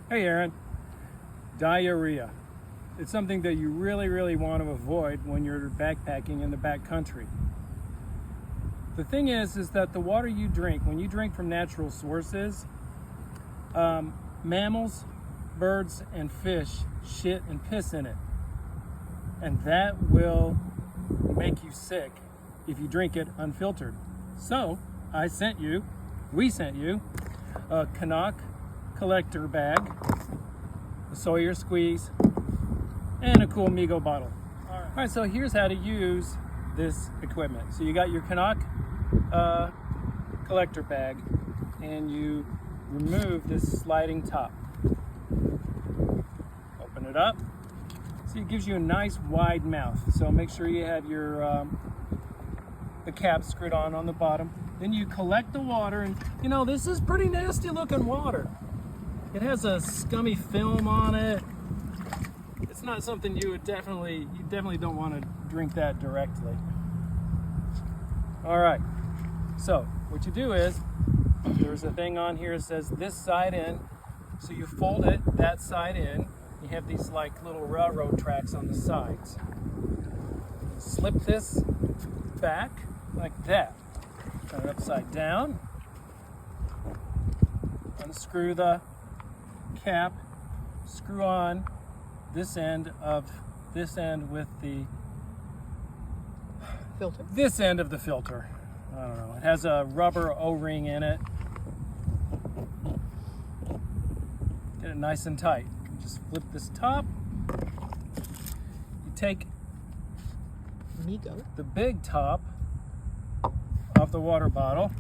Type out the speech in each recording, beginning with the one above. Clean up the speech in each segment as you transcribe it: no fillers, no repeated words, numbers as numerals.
Hey Aaron, diarrhea. It's something that you really want to avoid when you're backpacking in the backcountry. The thing is that the water you drink, when you drink from natural sources, mammals, birds, and fish shit and piss in it. And that will make you sick if you drink it unfiltered. So, we sent you a Canuck collector bag, a Sawyer squeeze, and a cool Migo bottle. All right, so here's how to use this equipment. So you got your Canuck collector bag, and you remove this sliding top. Open it up. So it gives you a nice wide mouth. So make sure you have your the cap screwed on the bottom. Then you collect the water, and you know, this is pretty nasty looking water. It has a scummy film on it. It's not something you definitely don't want to drink that directly. All right, so what you do is, there's a thing on here that says this side in. So you fold it that side in. You have these like little railroad tracks on the sides. Slip this back like that. Turn it upside down. Unscrew the cap. Screw on this end with the filter. This end of the filter. I don't know. It has a rubber O-ring in it. Get it nice and tight. Just flip this top. You take Migo. the big top of the water bottle,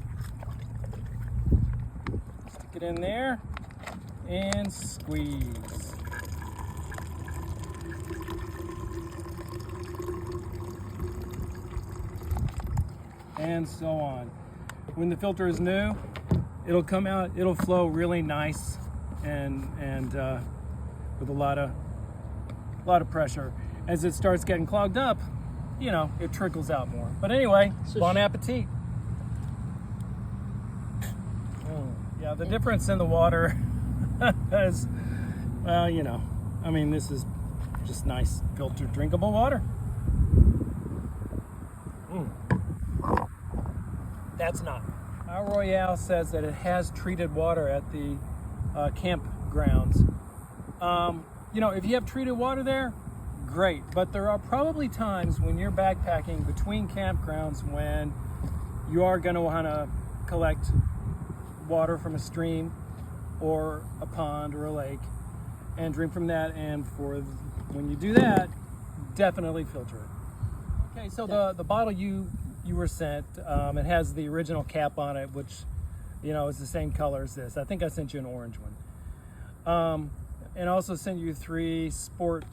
stick it in there, and squeeze. And so on. When the filter is new, it'll come out, it'll flow really nice and with a lot of pressure. As it starts getting clogged up, you know, it trickles out more. But anyway, So bon appetit. Yeah, the difference in the water is, well, you know, I mean, this is just nice filtered drinkable water. That's not. Our Royale says that it has treated water at the campgrounds. You know, if you have treated water there, great. But there are probably times when you're backpacking between campgrounds when you are going to want to collect water from a stream or a pond or a lake and drink from that. And when you do that, definitely filter it. Okay, so the bottle you were sent, it has the original cap on it, which, you know, is the same color as this. I think I sent you an orange one. And also sent you 3 sport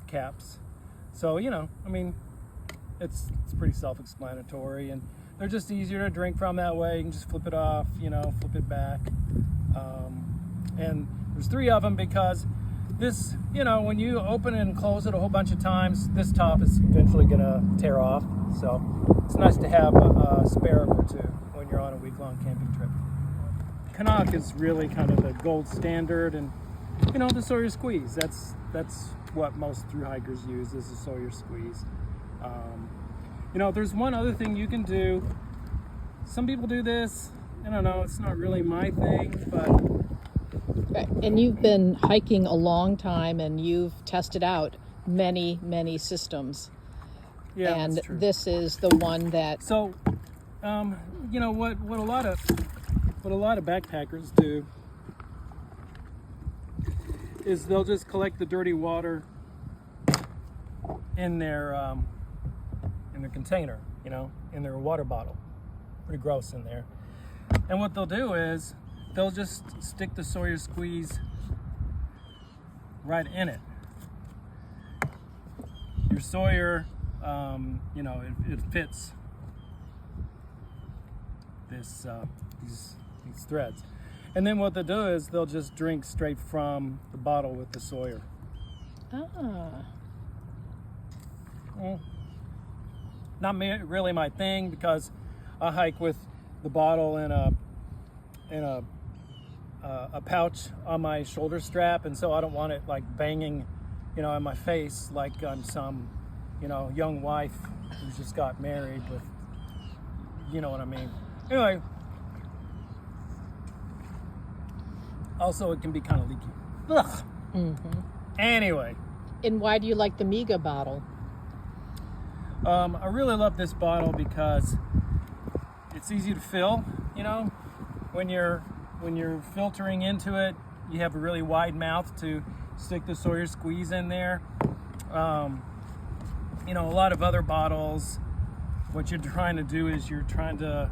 caps. So, you know, I mean, it's pretty self-explanatory, and they're just easier to drink from that way. You can just flip it off, you know, flip it back. And there's 3 of them because this, you know, when you open and close it a whole bunch of times, this top is eventually gonna tear off. So it's nice to have a spare or 2 when you're on a week-long camping trip. Canuck is really kind of the gold standard, and you know, the Sawyer squeeze. That's what most thru hikers use, is the Sawyer squeeze. You know, there's one other thing you can do. Some people do this. I don't know. It's not really my thing, but. Right. And you've been hiking a long time, and you've tested out many systems. Yeah, and that's true. This is the one that. So, you know what a lot of backpackers do is they'll just collect the dirty water in their container, you know, in their water bottle. Pretty gross in there. And what they'll do is they'll just stick the Sawyer squeeze right in it. Your Sawyer, you know, it fits this these threads. And then what they'll do is they'll just drink straight from the bottle with the Sawyer. Well, not really my thing, because I hike with the bottle in a a pouch on my shoulder strap, and so I don't want it like banging, you know, in my face like I'm some, you know, young wife who's just got married with, you know what I mean. Anyway, also it can be kind of leaky. Ugh. Anyway. And why do you like the Miga bottle? I really love this bottle because it's easy to fill. You know, when you're filtering into it, you have a really wide mouth to stick the Sawyer Squeeze in there. You know, a lot of other bottles, what you're trying to do is you're trying to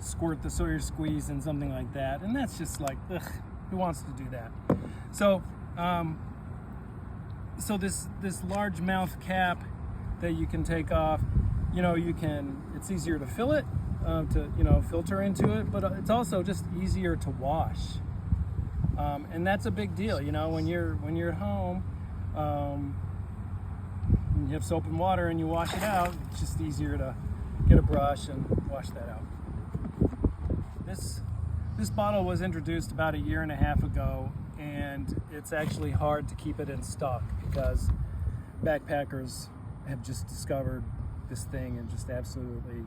squirt the Sawyer Squeeze in something like that, and that's just like, ugh, who wants to do that? So, so this large mouth cap that you can take off, you know, it's easier to fill it, to, you know, filter into it, but it's also just easier to wash. And that's a big deal, you know, when you're at home, you have soap and water and you wash it out, it's just easier to get a brush and wash that out. This bottle was introduced about 1.5 years ago, and it's actually hard to keep it in stock because backpackers have just discovered this thing and just absolutely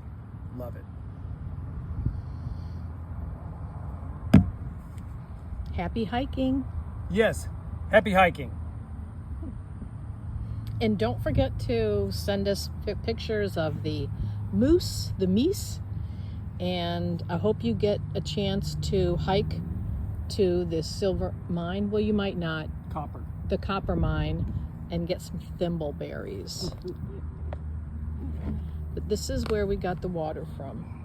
love it. Happy hiking. Yes, happy hiking. And don't forget to send us pictures of the moose, the meese, and I hope you get a chance to hike to the silver mine. Well, you might not. Copper. The copper mine, and get some thimbleberries. But this is where we got the water from.